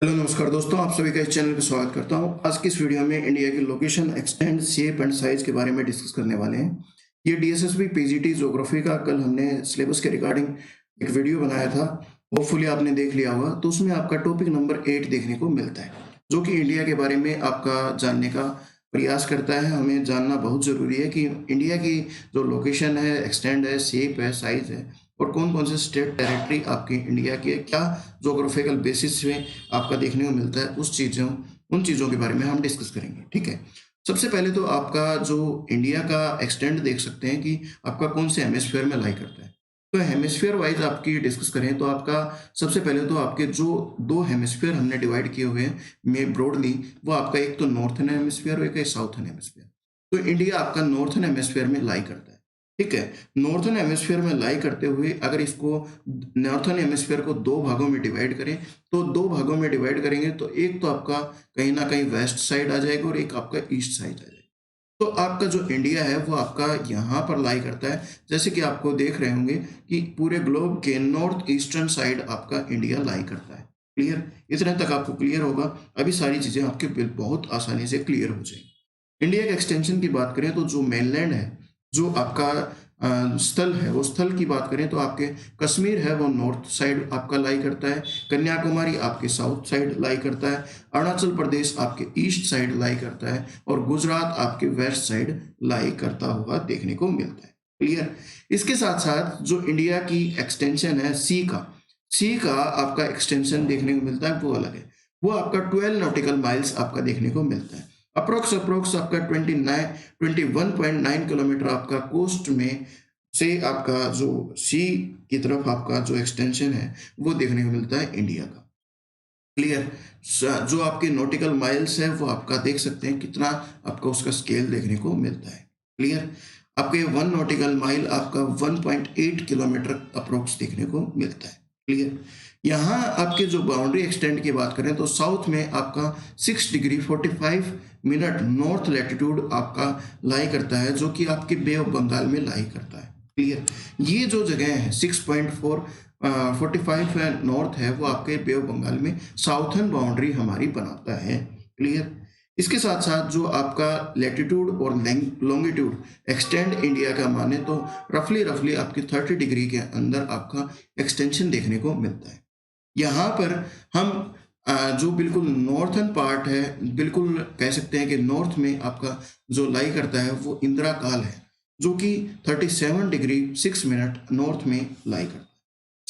Hello नमस्कार दोस्तों, आप सभी का इस चैनल पे स्वागत करता हूं। आज की इस वीडियो में इंडिया की location, extend, shape and size के बारे में डिस्कस करने वाले हैं। ये डीएसएसबी पीजीटी ज्योग्राफी का कल हमने सिलेबस के रिगार्डिंग एक वीडियो बनाया था। होपफुली आपने देख लिया होगा। तो उसमें आपका टॉपिक नंबर 8 देखने को मिलता है, जो कि इंडिया के बारे में आपका जानने का प्रयास करता है। हमें जानना बहुत ज़रूरी है कि इंडिया की जो लोकेशन है, एक्सटेंड है, शेप है, साइज है और कौन कौन से स्टेट टेरिटरी आपकी इंडिया की है, क्या जोग्राफिकल बेसिस में आपका देखने को मिलता है, उन चीज़ों के बारे में हम डिस्कस करेंगे। ठीक है। सबसे पहले तो आपका जो इंडिया का एक्सटेंड देख सकते हैं कि आपका कौन से हेमिस्फीयर में लाई करता है। तो हेमिस्फीयर वाइज आपकी डिस्कस करें तो आपका सबसे पहले तो आपके जो दो हेमिस्फीयर हमने डिवाइड किए हुए हैं में ब्रॉडली, वो आपका एक तो नॉर्थन हेमिस्फीयर और एक है साउथर्न हेमिस्फीयर। तो इंडिया आपका नॉर्थन हेमिस्फीयर में लाई करता है। ठीक है। नॉर्थन हेमिस्फीयर में लाई करते हुए अगर इसको नॉर्थन हेमिस्फीयर को दो भागों में डिवाइड करें, तो दो भागों में डिवाइड करेंगे तो एक तो आपका कहीं ना कहीं वेस्ट साइड आ जाएगा और एक आपका ईस्ट साइड आ जाएगा। तो आपका जो इंडिया है वो आपका यहाँ पर लाई करता है। जैसे कि आपको देख रहे होंगे कि पूरे ग्लोब के नॉर्थ ईस्टर्न साइड आपका इंडिया लाई करता है। क्लियर? इतने तक आपको क्लियर होगा। अभी सारी चीजें आपके बहुत आसानी से क्लियर हो जाएंगी। इंडिया के एक्सटेंशन की बात करें तो जो मेनलैंड है, जो आपका स्थल है, वो स्थल की बात करें तो आपके कश्मीर है वो नॉर्थ साइड आपका लाई करता है, कन्याकुमारी आपके साउथ साइड लाई करता है, अरुणाचल प्रदेश आपके ईस्ट साइड लाई करता है और गुजरात आपके वेस्ट साइड लाई करता हुआ देखने को मिलता है। क्लियर? इसके साथ साथ जो इंडिया की एक्सटेंशन है सी का आपका एक्सटेंशन देखने को मिलता है, वो अलग है। वो आपका 12 नॉटिकल माइल्स आपका देखने को मिलता है। अप्रोक्स आपका 21.9 किलोमीटर आपका कोस्ट में से आपका जो सी की तरफ आपका जो एक्सटेंशन है वो देखने को मिलता है इंडिया का। क्लियर? जो आपके नॉटिकल माइल्स है वो आपका देख सकते हैं कितना आपका उसका स्केल देखने को मिलता है। क्लियर? आपके 1 नॉटिकल माइल आपका 1.8 किलोमीटर अप्रोक्स देखने को मिलता है। क्लियर? यहाँ आपके जो बाउंड्री एक्सटेंड की बात करें तो साउथ में आपका 6 डिग्री 45 मिनट नॉर्थ लैटिट्यूड आपका लाई करता है, जो कि आपके बे ऑफ बंगाल में लाई करता है। क्लियर? ये जो जगह है 6.45 नॉर्थ है, वो आपके बे ऑफ बंगाल में साउथर्न बाउंड्री हमारी बनाता है। क्लियर? इसके साथ साथ जो आपका लैटिट्यूड और लॉन्गिट्यूड एक्सटेंड इंडिया का माने तो रफली आपके 30 डिग्री के अंदर आपका एक्सटेंशन देखने को मिलता है। यहाँ पर हम जो बिल्कुल नॉर्थन पार्ट है, बिल्कुल कह सकते हैं कि नॉर्थ में आपका जो लाई करता है वो इंदिरा काल है, जो कि 37 डिग्री 6 मिनट नॉर्थ में लाई करता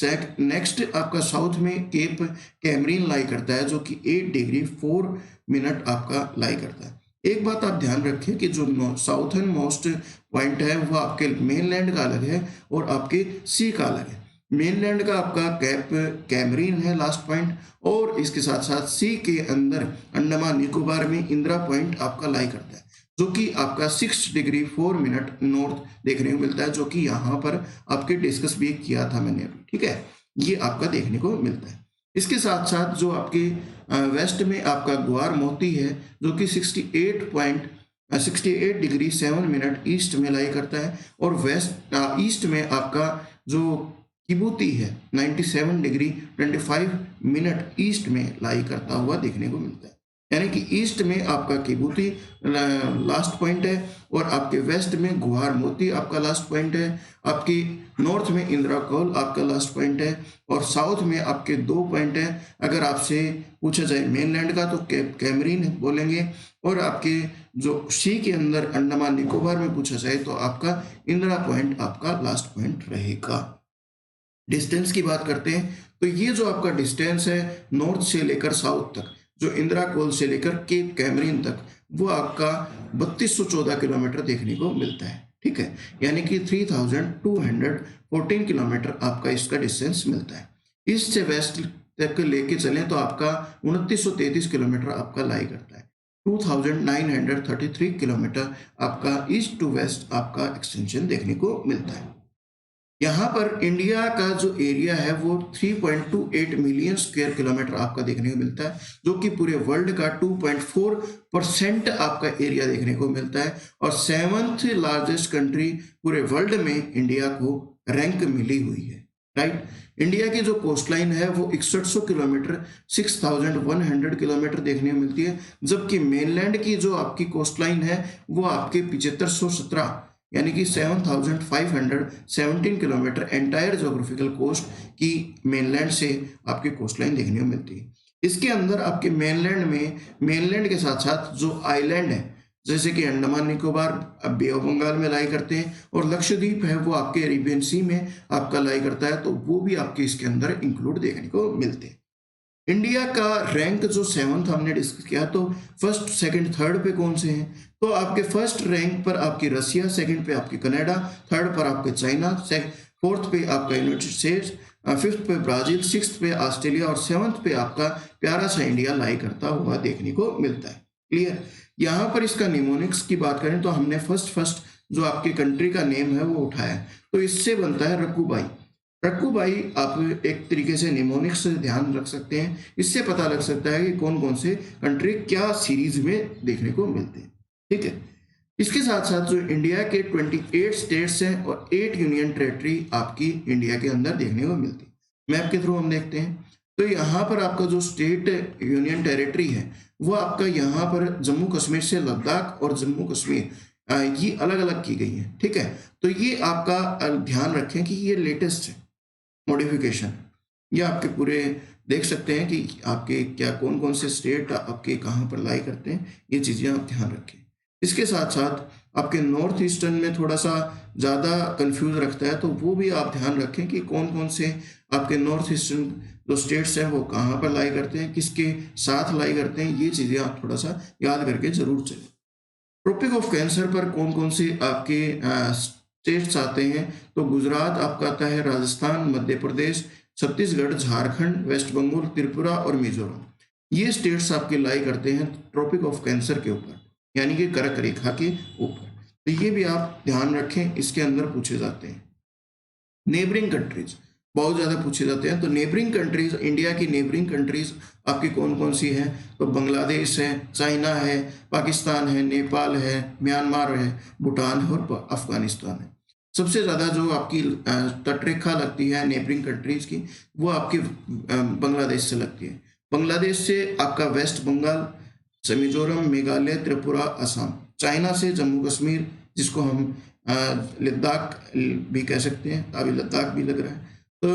है। नेक्स्ट आपका साउथ में केप कैमरीन लाई करता है, जो कि 8 डिग्री 4 मिनट आपका लाई करता है। एक बात आप ध्यान रखें कि जो साउथर्न मोस्ट पॉइंट है वो आपके मेनलैंड का अलग है और आपके सी का अलग है। मेनलैंड का आपका कैप कैमरीन है लास्ट पॉइंट, और इसके साथ साथ सी के अंदर अंडमान निकोबार में इंदिरा पॉइंट आपका लाई करता है, जो कि आपका 6 डिग्री 4 मिनट नॉर्थ देखने को मिलता है, जो कि यहाँ पर आपके डिस्कस भी किया था मैंने अभी। ठीक है, ये आपका देखने को मिलता है। इसके साथ साथ जो आपके वेस्ट में आपका ग्वार मोती है, जो कि 68 डिग्री 7 मिनट ईस्ट में लाई करता है, और वेस्ट ईस्ट में आपका जो किबूती है 97 डिग्री 25 मिनट ईस्ट में लाई करता हुआ देखने को मिलता है। यानी कि ईस्ट में आपका किबूती लास्ट पॉइंट है और आपके वेस्ट में गुहार मोती आपका लास्ट पॉइंट है, आपकी नॉर्थ में इंदिरा कौल आपका लास्ट पॉइंट है, और साउथ में आपके 2 पॉइंट है। अगर आपसे पूछा जाए मेनलैंड का तो कैप कैमरीन बोलेंगे, और आपके जो सी के अंदर अंडमान निकोबार में पूछा जाए तो आपका इंदिरा पॉइंट आपका लास्ट पॉइंट रहेगा। डिस्टेंस की बात करते हैं तो ये जो आपका डिस्टेंस है नॉर्थ से लेकर साउथ तक, जो इंदिरा कोल से लेकर केप कैमरीन तक, वो आपका 3214 किलोमीटर देखने को मिलता है। ठीक है, यानी कि 3214 किलोमीटर आपका इसका डिस्टेंस मिलता है। ईस्ट से वेस्ट तक लेके चलें तो आपका 2933 किलोमीटर आपका लाई करता है। 2933 किलोमीटर आपका ईस्ट टू वेस्ट आपका एक्सटेंशन देखने को मिलता है। यहाँ पर इंडिया का जो एरिया है वो 3.28 मिलियन स्क्वायर किलोमीटर आपका देखने को मिलता है, जो कि पूरे वर्ल्ड का 2.4% आपका एरिया देखने को मिलता है, और 7th लार्जेस्ट कंट्री पूरे वर्ल्ड में इंडिया को रैंक मिली हुई है। राइट। इंडिया की जो कोस्ट लाइन है वो 6100 किलोमीटर 6100 किलोमीटर देखने को मिलती है, जबकि मेनलैंड की जो आपकी कोस्ट लाइन है वो आपके 7517 यानी कि 7517 किलोमीटर एंटायर जोग्राफिकल कोस्ट की मेनलैंड से आपकी कोस्ट लाइन देखने को मिलती है। इसके अंदर आपके मेनलैंड में मेनलैंड के साथ साथ जो आइलैंड है जैसे कि अंडमान निकोबार बे ऑफ बंगाल में लाई करते हैं, और लक्षद्वीप है वो आपके अरेबियन सी में आपका लाई करता है, तो वो भी आपके इसके अंदर इंक्लूड देखने को मिलते हैं। इंडिया का रैंक जो 7th हमने डिस्कस किया, तो फर्स्ट सेकंड थर्ड पे कौन से हैं, तो आपके फर्स्ट रैंक पर आपकी रसिया, सेकंड पे आपकी कनाडा, थर्ड पर आपके चाइना, फोर्थ पे आपका यूनाइटेड स्टेट्स, फिफ्थ पे ब्राजील, सिक्स्थ पे ऑस्ट्रेलिया और सेवंथ पे आपका प्यारा सा इंडिया लाई करता हुआ देखने को मिलता है। क्लियर। यहाँ पर इसका निमोनिक्स की बात करें तो हमने फर्स्ट जो आपके कंट्री का नेम है वो उठाया, तो इससे बनता है रकुबाई। रकुबाई आप एक तरीके से निमोनिक्स से ध्यान रख सकते हैं, इससे पता लग सकता है कि कौन कौन से कंट्री क्या सीरीज में देखने को मिलते हैं। ठीक है। इसके साथ साथ जो इंडिया के 28 स्टेट्स हैं और 8 यूनियन टेरेटरी आपकी इंडिया के अंदर देखने को मिलती है। मैप के थ्रू हम देखते हैं तो यहाँ पर आपका जो स्टेट यूनियन टेरिटरी है वो आपका यहाँ पर जम्मू कश्मीर से लद्दाख और जम्मू कश्मीर ये अलग अलग की गई है। ठीक है। तो ये आपका ध्यान रखें कि ये लेटेस्ट है मॉडिफिकेशन, ये आपके पूरे देख सकते हैं कि आपके क्या कौन कौन से स्टेट आपके कहाँ पर लाई करते हैं, ये चीज़ें आप ध्यान रखें। इसके साथ साथ आपके नॉर्थ ईस्टर्न में थोड़ा सा ज़्यादा कंफ्यूज रखता है, तो वो भी आप ध्यान रखें कि कौन कौन से आपके नॉर्थ ईस्टर्न जो स्टेट्स हैं वो कहाँ पर लाई करते हैं, किसके साथ लाई करते हैं, ये चीज़ें आप थोड़ा सा याद करके ज़रूर चलें। ट्रॉपिक ऑफ कैंसर पर कौन कौन से आपके स्टेट्स आते हैं, तो गुजरात आपका आता है, राजस्थान, मध्य प्रदेश, छत्तीसगढ़, झारखंड, वेस्ट बंगाल, त्रिपुरा और मिजोरम, ये स्टेट्स आपके लाई करते हैं ट्रॉपिक ऑफ कैंसर के ऊपर, यानी कि कर्क रेखा के ऊपर। तो ये भी आप ध्यान रखें, इसके अंदर पूछे जाते हैं। नेबरिंग कंट्रीज बहुत ज़्यादा पूछे जाते हैं, तो नेबरिंग कंट्रीज, इंडिया की नेबरिंग कंट्रीज आपकी कौन कौन सी हैं, तो बांग्लादेश है, चाइना है, पाकिस्तान है, नेपाल है, म्यांमार है, भूटान है और अफगानिस्तान है। सबसे ज़्यादा जो आपकी तटरेखा लगती है नेबरिंग कंट्रीज की वो आपकी बांग्लादेश से लगती है। बांग्लादेश से आपका वेस्ट बंगाल, मिजोरम, मेघालय, त्रिपुरा, असम। चाइना से जम्मू कश्मीर, जिसको हम लद्दाख भी कह सकते हैं, अभी लद्दाख भी लग रहा है, तो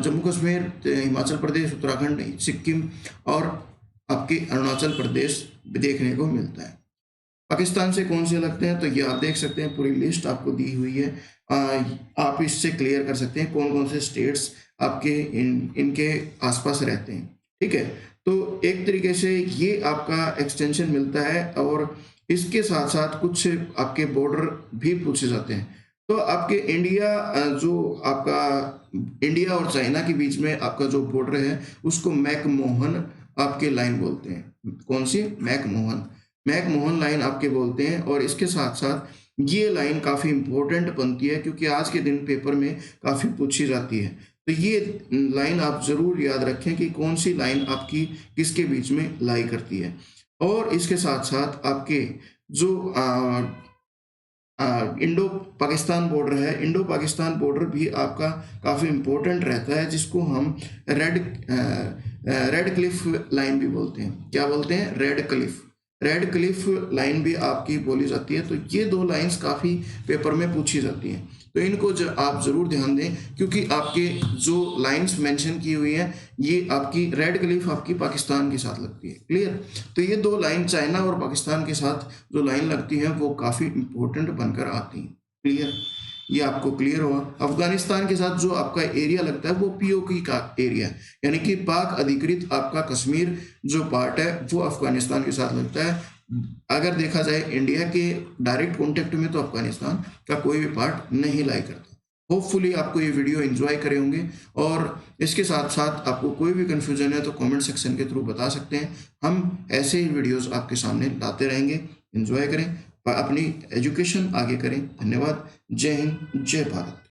जम्मू कश्मीर, हिमाचल प्रदेश, उत्तराखंड, सिक्किम और आपके अरुणाचल प्रदेश देखने को मिलता है। पाकिस्तान से कौन से लगते हैं, तो ये आप देख सकते हैं, पूरी लिस्ट आपको दी हुई है, आप इससे क्लियर कर सकते हैं कौन कौन से स्टेट्स आपके इनके आसपास रहते हैं। ठीक है। तो एक तरीके से ये आपका एक्सटेंशन मिलता है, और इसके साथ साथ कुछ आपके बॉर्डर भी पूछे जाते हैं। तो आपके जो आपका इंडिया और चाइना के बीच में आपका जो बॉर्डर है उसको मैकमोहन आपके लाइन बोलते हैं। कौन सी? मैकमोहन लाइन आपके बोलते हैं। और इसके साथ साथ ये लाइन काफ़ी इंपॉर्टेंट बनती है, क्योंकि आज के दिन पेपर में काफ़ी पूछी जाती है। तो ये लाइन आप ज़रूर याद रखें कि कौन सी लाइन आपकी किसके बीच में लाई करती है। और इसके साथ साथ आपके जो इंडो पाकिस्तान बॉर्डर है, इंडो पाकिस्तान बॉर्डर भी आपका काफ़ी इम्पोर्टेंट रहता है, जिसको हम रेड क्लिफ लाइन भी बोलते हैं। क्या बोलते हैं? रेड क्लिफ लाइन भी आपकी बोली जाती है। तो ये दो लाइंस काफ़ी पेपर में पूछी जाती हैं, तो इनको आप ज़रूर ध्यान दें, क्योंकि आपके जो लाइंस मेंशन की हुई हैं ये आपकी रेड क्लिफ आपकी पाकिस्तान के साथ लगती है। क्लियर। तो ये दो लाइन चाइना और पाकिस्तान के साथ जो लाइन लगती हैं वो काफ़ी इंपॉर्टेंट बनकर आती हैं। क्लियर। ये आपको क्लियर हुआ। अफगानिस्तान के साथ जो आपका एरिया लगता है वो पीओके का एरिया है, यानी कि पाक अधिकृत आपका कश्मीर जो पार्ट है वो अफगानिस्तान के साथ लगता है। अगर देखा जाए इंडिया के डायरेक्ट कॉन्टेक्ट में तो अफगानिस्तान का कोई भी पार्ट नहीं लाई करता। होपफुली आपको ये वीडियो एंजॉय करे होंगे, और इसके साथ साथ आपको कोई भी कन्फ्यूजन है तो कमेंट सेक्शन के थ्रू बता सकते हैं। हम ऐसे ही वीडियोस आपके सामने लाते रहेंगे। एंजॉय करें, अपनी एजुकेशन आगे करें। धन्यवाद। जय हिंद, जय भारत।